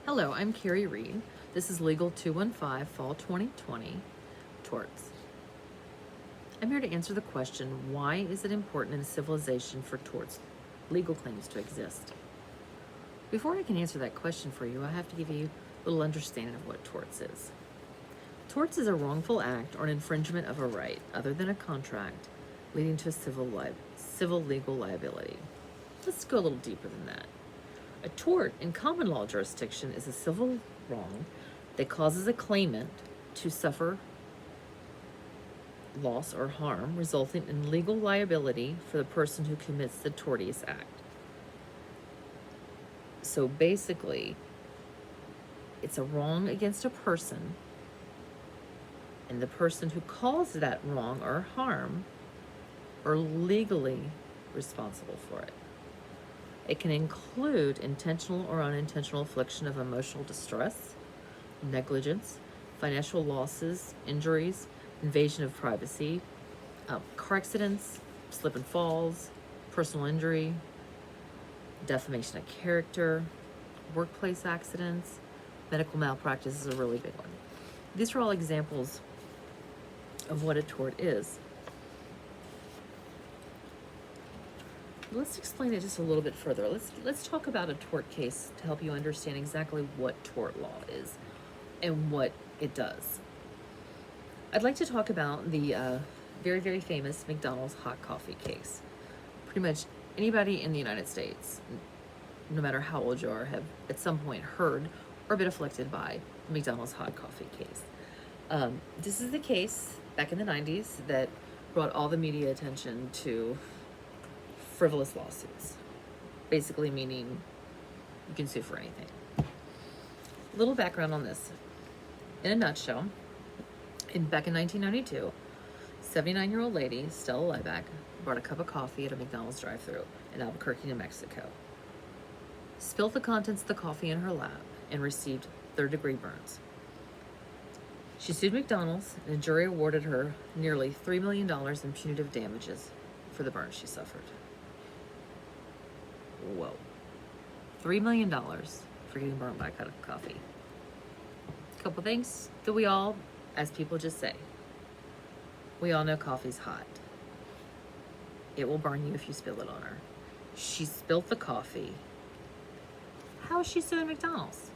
Hello, I'm Carrie Reed. This is Legal 215, Fall 2020, Torts. I'm here to answer the question, why is it important in a civilization for torts, legal claims to exist? Before I can answer that question for you, I have to give you a little understanding of what torts is. Torts is a wrongful act or an infringement of a right, other than a contract, leading to a civil legal liability. Let's go a little deeper than that. A tort in common law jurisdiction is a civil wrong that causes a claimant to suffer loss or harm resulting in legal liability for the person who commits the tortious act. So basically, it's a wrong against a person, and the person who caused that wrong or harm are legally responsible for it. It can include intentional or unintentional infliction of emotional distress, negligence, financial losses, injuries, invasion of privacy, car accidents, slip and falls, personal injury, defamation of character, workplace accidents, medical malpractice is a really big one. These are all examples of what a tort is. Let's explain it just a little bit further. Let's talk about a tort case to help you understand exactly what tort law is and what it does. I'd like to talk about the very, very famous McDonald's hot coffee case. Pretty much anybody in the United States, no matter how old you are, have at some point heard or been afflicted by the McDonald's hot coffee case. This is the case back in the 90s that brought all the media attention to frivolous lawsuits, basically meaning you can sue for anything. Little background on this. In a nutshell, back in 1992, 79-year-old lady, Stella Lieback, bought a cup of coffee at a McDonald's drive-thru in Albuquerque, New Mexico, spilled the contents of the coffee in her lap, and received third-degree burns. She sued McDonald's, and a jury awarded her nearly $3 million in punitive damages for the burns she suffered. Whoa. $3 million for getting burned by a cup of coffee. A couple things that we all, as people just say, we all know coffee's hot. It will burn you if you spill it on her. She spilled the coffee. How is she suing McDonald's?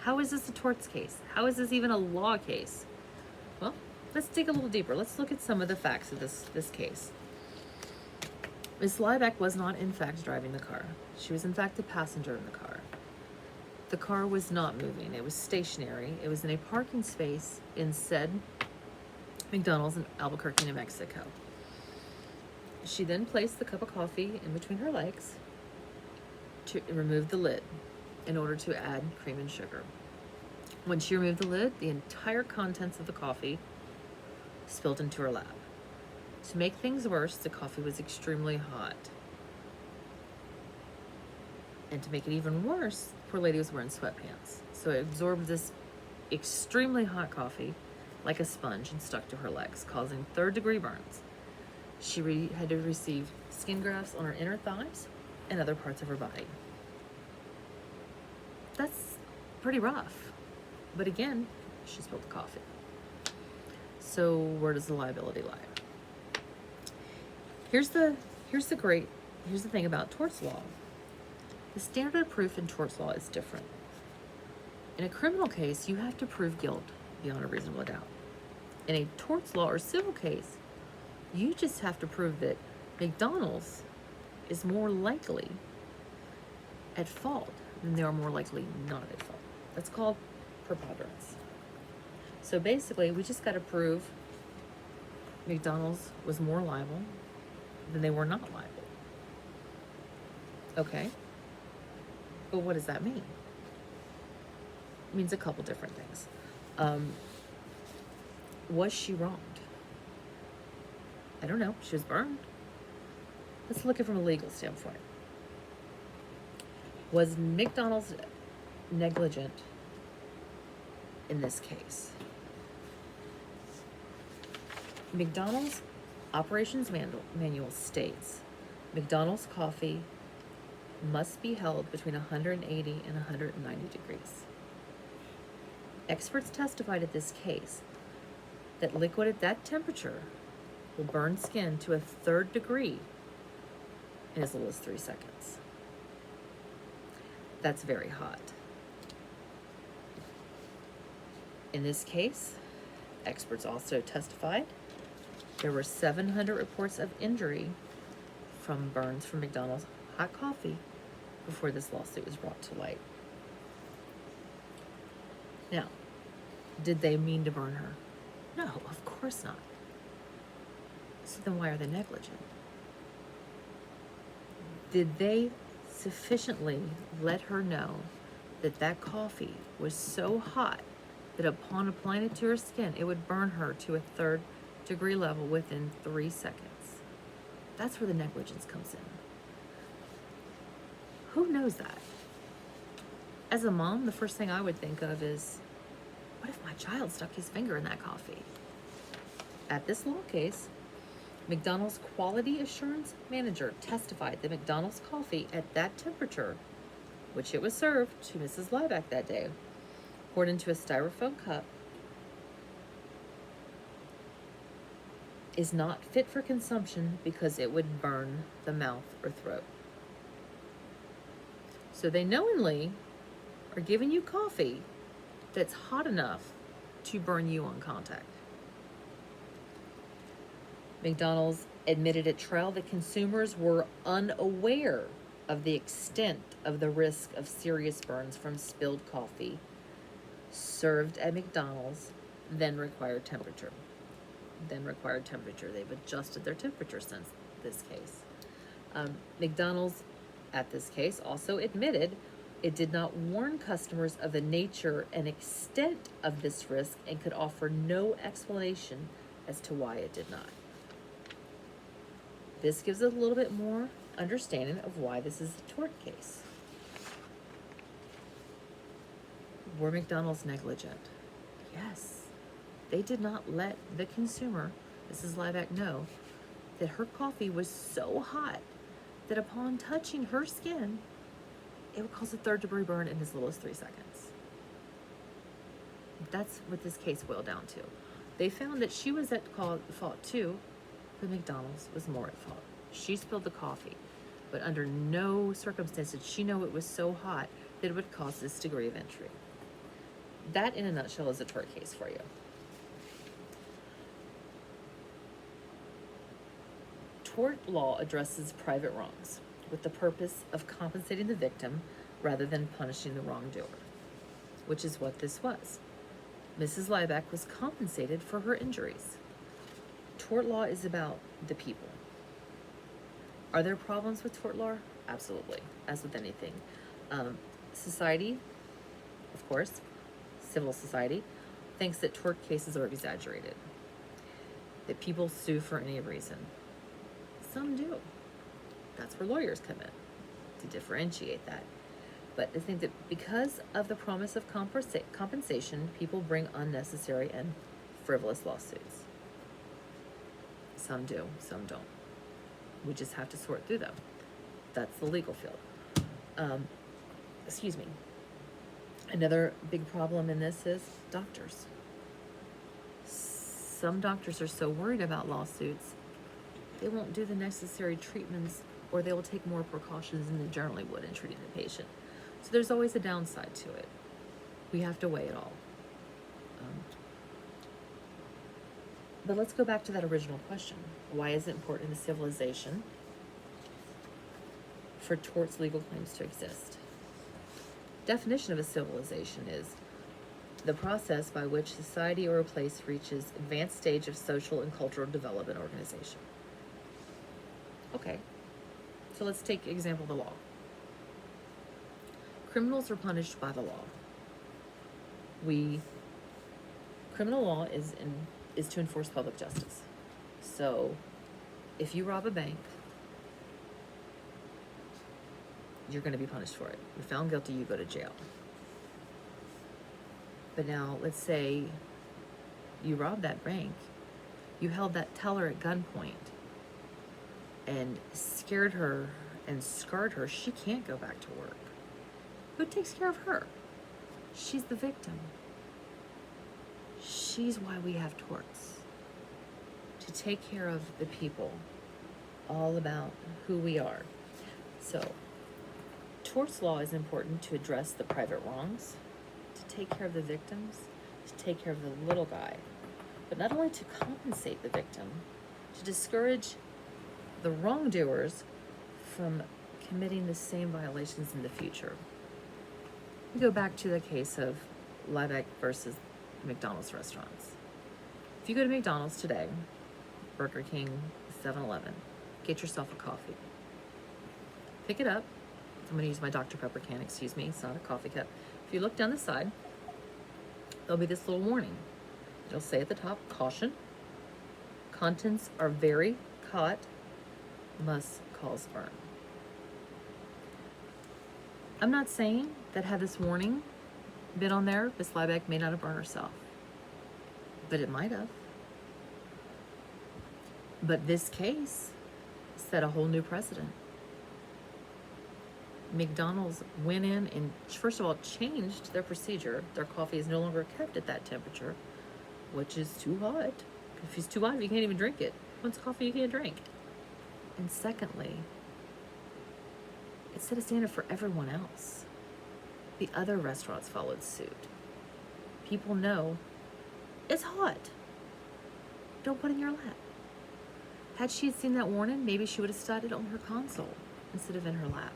How is this a torts case? How is this even a law case? Well, let's dig a little deeper. Let's look at some of the facts of this case. Ms. Lieback was not, in fact, driving the car. She was, in fact, a passenger in the car. The car was not moving. It was stationary. It was in a parking space in said McDonald's in Albuquerque, New Mexico. She then placed the cup of coffee in between her legs to remove the lid in order to add cream and sugar. When she removed the lid, the entire contents of the coffee spilled into her lap. To make things worse, the coffee was extremely hot. And to make it even worse, the poor lady was wearing sweatpants. So it absorbed this extremely hot coffee like a sponge and stuck to her legs, causing third-degree burns. She had to receive skin grafts on her inner thighs and other parts of her body. That's pretty rough. But again, she spilled the coffee. So where does the liability lie? Here's the thing about torts law. The standard of proof in torts law is different. In a criminal case, you have to prove guilt beyond a reasonable doubt. In a torts law or civil case, you just have to prove that McDonald's is more likely at fault than they are more likely not at fault. That's called preponderance. So basically, we just got to prove McDonald's was more liable than they were not liable. Okay? But what does that mean? It means a couple different things. Was she wronged? I don't know. She was burned. Let's look at it from a legal standpoint. Was McDonald's negligent in this case? McDonald's operations manual states McDonald's coffee must be held between 180 and 190 degrees. Experts testified at this case that liquid at that temperature will burn skin to a third degree in as little as 3 seconds. That's very hot. In this case, experts also testified there were 700 reports of injury from burns from McDonald's hot coffee before this lawsuit was brought to light. Now, did they mean to burn her? No, of course not. So then why are they negligent? Did they sufficiently let her know that that coffee was so hot that upon applying it to her skin, it would burn her to a third degree level within 3 seconds? That's where the negligence comes in. Who knows that? As a mom, the first thing I would think of is, what if my child stuck his finger in that coffee? At this law case, McDonald's quality assurance manager testified that McDonald's coffee at that temperature, which it was served to Mrs. Liebeck that day, poured into a styrofoam cup, is not fit for consumption because it would burn the mouth or throat. So they knowingly are giving you coffee that's hot enough to burn you on contact. McDonald's admitted at trial that consumers were unaware of the extent of the risk of serious burns from spilled coffee served at McDonald's, then required temperature. They've adjusted their temperature since this case. McDonald's, at this case, also admitted it did not warn customers of the nature and extent of this risk and could offer no explanation as to why it did not. This gives a little bit more understanding of why this is a tort case. Were McDonald's negligent? Yes. They did not let the consumer, Mrs. Liebeck, know that her coffee was so hot that upon touching her skin, it would cause a third degree burn in as little as 3 seconds. That's what this case boiled down to. They found that she was at fault too, but McDonald's was more at fault. She spilled the coffee, but under no circumstances did she know it was so hot that it would cause this degree of entry. That, in a nutshell, is a tort case for you. Tort law addresses private wrongs with the purpose of compensating the victim rather than punishing the wrongdoer, which is what this was. Mrs. Liebeck was compensated for her injuries. Tort law is about the people. Are there problems with tort law? Absolutely, as with anything. Society, of course, civil society, thinks that tort cases are exaggerated, that people sue for any reason. Some do. That's where lawyers come in, to differentiate that. But I think that because of the promise of compensation, people bring unnecessary and frivolous lawsuits. Some do, some don't. We just have to sort through them. That's the legal field. Excuse me. Another big problem in this is doctors. Some doctors are so worried about lawsuits, they won't do the necessary treatments, or they will take more precautions than they generally would in treating the patient. So there's always a downside to it. We have to weigh it all. But let's go back to that original question. Why is it important in the civilization for torts legal claims to exist? Definition of a civilization is the process by which society or a place reaches advanced stage of social and cultural development organization. Okay, so let's take example the law. Criminals are punished by the law. Criminal law is to enforce public justice. So if you rob a bank, you're going to be punished for it. You're found guilty, you go to jail. But now, let's say you robbed that bank, you held that teller at gunpoint and scared her and scarred her, she can't go back to work. Who takes care of her? She's the victim. She's why we have torts. To take care of the people, all about who we are. So, torts law is important to address the private wrongs, to take care of the victims, to take care of the little guy, but not only to compensate the victim, to discourage the wrongdoers from committing the same violations in the future. We go back to the case of Liebeck versus McDonald's restaurants. If you go to McDonald's today, Burger King, 7-Eleven, get yourself a coffee. Pick it up. I'm going to use my Dr. Pepper can, excuse me, it's not a coffee cup. If you look down the side, there'll be this little warning. It'll say at the top, caution, contents are very hot, must cause burn. I'm not saying that had this warning been on there, Miss Liebeck may not have burned herself, but it might have. But this case set a whole new precedent. McDonald's went in and, first of all, changed their procedure. Their coffee is no longer kept at that temperature, which is too hot. If it's too hot, you can't even drink it. Once coffee, you can't drink. And secondly, it set a standard for everyone else. The other restaurants followed suit. People know it's hot. Don't put it in your lap. Had she seen that warning, maybe she would have studied on her console instead of in her lap.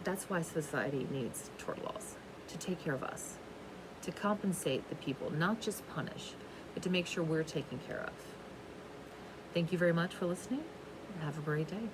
That's why society needs tort laws, to take care of us, to compensate the people, not just punish, but to make sure we're taken care of. Thank you very much for listening, and have a great day.